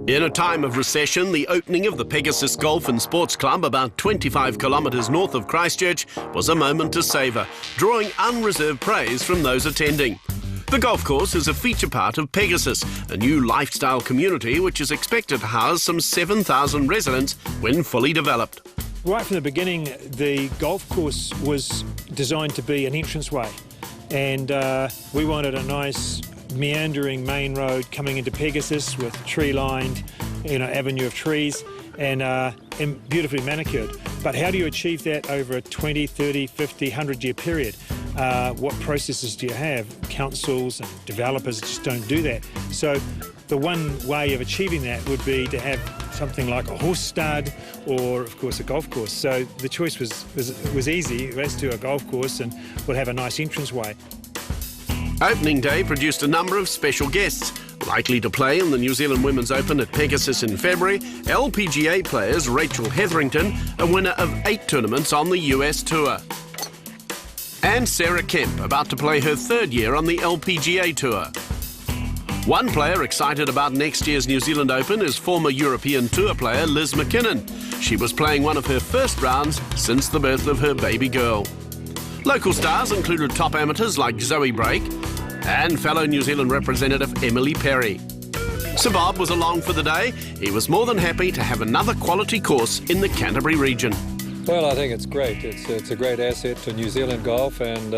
In a time of recession, the opening of the Pegasus Golf and Sports Club, about 25 kilometres north of Christchurch, was a moment to savour, drawing unreserved praise from those attending. The golf course is a feature part of Pegasus, a new lifestyle community which is expected to house some 7,000 residents when fully developed. Right from the beginning, the golf course was designed to be an entranceway, and we wanted a nice meandering main road coming into Pegasus with tree-lined, avenue of trees and beautifully manicured. But how do you achieve that over a 20, 30, 50, 100-year period? What processes do you have? Councils and developers just don't do that. So the one way of achieving that would be to have something like a horse stud or, of course, a golf course. So the choice was easy. Let's do a golf course and we'll have a nice entranceway. Opening day produced a number of special guests. Likely to play in the New Zealand Women's Open at Pegasus in February, LPGA players Rachel Hetherington, a winner of 8 tournaments on the US Tour. And Sarah Kemp, about to play her 3rd year on the LPGA Tour. One player excited about next year's New Zealand Open is former European Tour player Liz McKinnon. She was playing one of her first rounds since the birth of her baby girl. Local stars included top amateurs like Zoe Brake and fellow New Zealand representative Emily Perry. Sir Bob was along for the day. He was more than happy to have another quality course in the Canterbury region. Well, I think it's great. It's a great asset to New Zealand golf and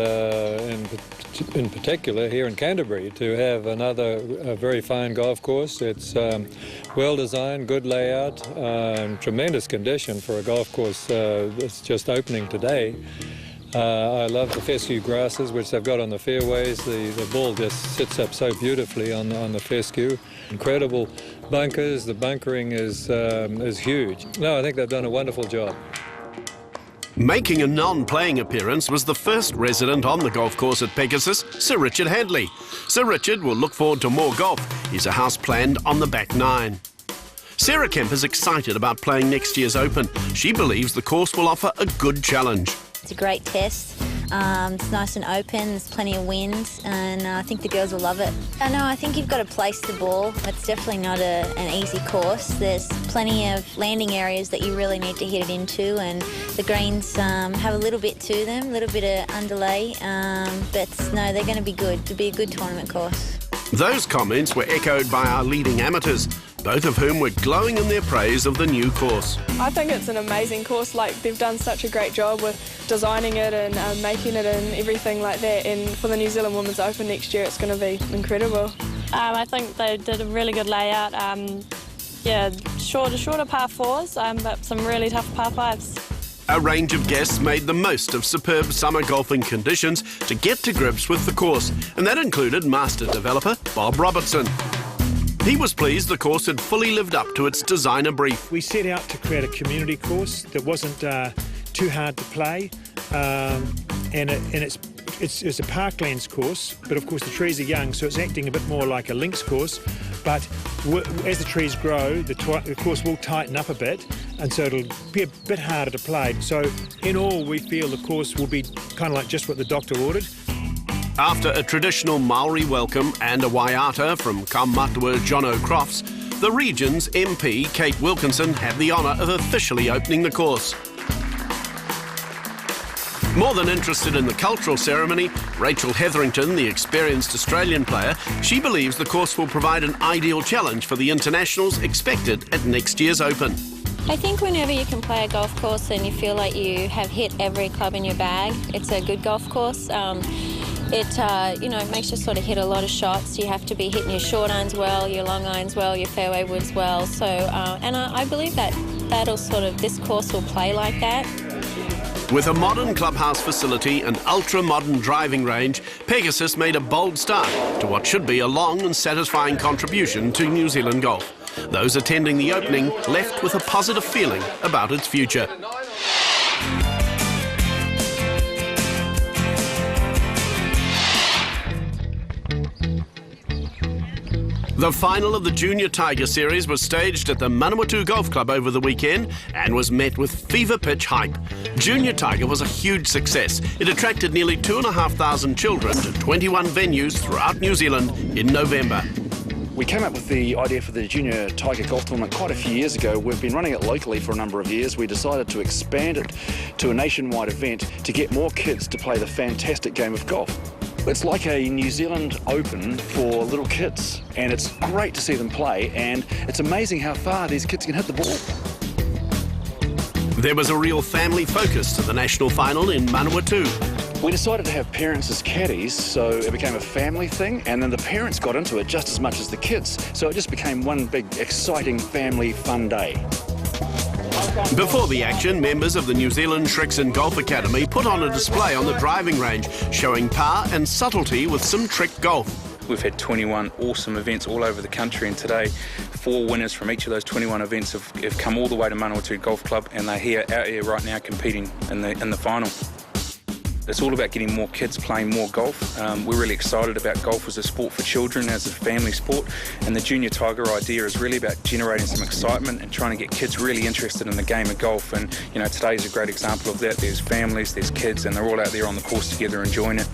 in particular here in Canterbury to have another very fine golf course. It's well designed, good layout, tremendous condition for a golf course that's just opening today. I love the fescue grasses which they've got on the fairways. The ball just sits up so beautifully on the fescue. Incredible bunkers. The bunkering is huge. No, I think they've done a wonderful job. Making a non-playing appearance was the first resident on the golf course at Pegasus, Sir Richard Hadley. Sir Richard will look forward to more golf. He's a house planned on the back 9. Sarah Kemp is excited about playing next year's Open. She believes the course will offer a good challenge. It's a great test. It's nice and open, there's plenty of wind, and I think the girls will love it. I think you've got to place the ball. It's definitely not an easy course. There's plenty of landing areas that you really need to hit it into, and the greens have a little bit to them, a little bit of underlay, but no, they're going to be good. It'll be a good tournament course. Those comments were echoed by our leading amateurs, both of whom were glowing in their praise of the new course. I think it's an amazing course. They've done such a great job with designing it and making it and everything like that, and for the New Zealand Women's Open next year it's going to be incredible. I think they did a really good layout. Shorter par 4s, but some really tough par 5s. A range of guests made the most of superb summer golfing conditions to get to grips with the course, and that included master developer Bob Robertson. He was pleased the course had fully lived up to its designer brief. We set out to create a community course that wasn't too hard to play, and it's a parklands course, but of course the trees are young, so it's acting a bit more like a links course. But as the trees grow, the course will tighten up a bit, and so it'll be a bit harder to play. So in all, we feel the course will be kind of like just what the doctor ordered. After a traditional Maori welcome and a waiata from Kaumatawa Jono Crofts, the region's MP, Kate Wilkinson, had the honour of officially opening the course. More than interested in the cultural ceremony, Rachel Hetherington, the experienced Australian player, she believes the course will provide an ideal challenge for the internationals expected at next year's Open. I think whenever you can play a golf course and you feel like you have hit every club in your bag, it's a good golf course. It makes you sort of hit a lot of shots. You have to be hitting your short irons well, your long irons well, your fairway woods well. So, I believe that this course will play like that. With a modern clubhouse facility and ultra-modern driving range, Pegasus made a bold start to what should be a long and satisfying contribution to New Zealand golf. Those attending the opening left with a positive feeling about its future. The final of the Junior Tiger Series was staged at the Manawatu Golf Club over the weekend and was met with fever pitch hype. Junior Tiger was a huge success. It attracted nearly 2,500 children to 21 venues throughout New Zealand in November. We came up with the idea for the Junior Tiger Golf Tournament quite a few years ago. We've been running it locally for a number of years. We decided to expand it to a nationwide event to get more kids to play the fantastic game of golf. It's like a New Zealand Open for little kids, and it's great to see them play, and it's amazing how far these kids can hit the ball. There was a real family focus to the national final in Manawatu. We decided to have parents as caddies, so it became a family thing, and then the parents got into it just as much as the kids, so it just became one big, exciting family fun day. Before the action, members of the New Zealand Shrixon Golf Academy put on a display on the driving range, showing power and subtlety with some trick golf. We've had 21 awesome events all over the country, and today 4 winners from each of those 21 events have come all the way to Manawatu Golf Club, and they're out here right now competing in the final. It's all about getting more kids playing more golf. We're really excited about golf as a sport for children, as a family sport, and the Junior Tiger idea is really about generating some excitement and trying to get kids really interested in the game of golf. And you know, today's a great example of that. There's families, there's kids, and they're all out there on the course together enjoying it.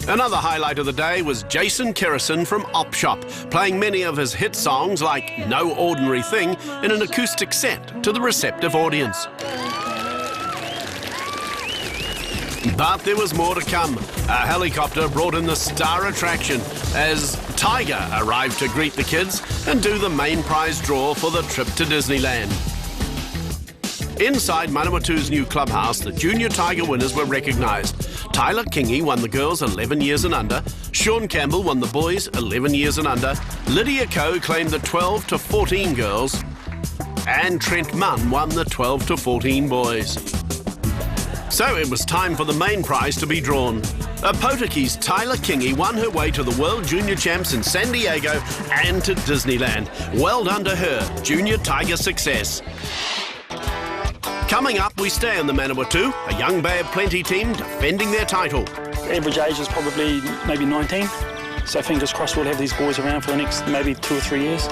Another highlight of the day was Jason Kerrison from Op Shop, playing many of his hit songs like No Ordinary Thing in an acoustic set to the receptive audience. But there was more to come. A helicopter brought in the star attraction as Tiger arrived to greet the kids and do the main prize draw for the trip to Disneyland. Inside Manawatu's new clubhouse, the Junior Tiger winners were recognised. Tyler Kingy won the girls 11 years and under, Sean Campbell won the boys 11 years and under, Lydia Coe claimed the 12 to 14 girls, and Trent Munn won the 12 to 14 boys. So it was time for the main prize to be drawn. Potoki's Tyler Kingy won her way to the World Junior Champs in San Diego and to Disneyland. Well done to her, Junior Tiger success. Coming up, we stay on the Manawatu, a young Bay of Plenty team defending their title. Average age is probably maybe 19, so fingers crossed we'll have these boys around for the next maybe 2 or 3 years.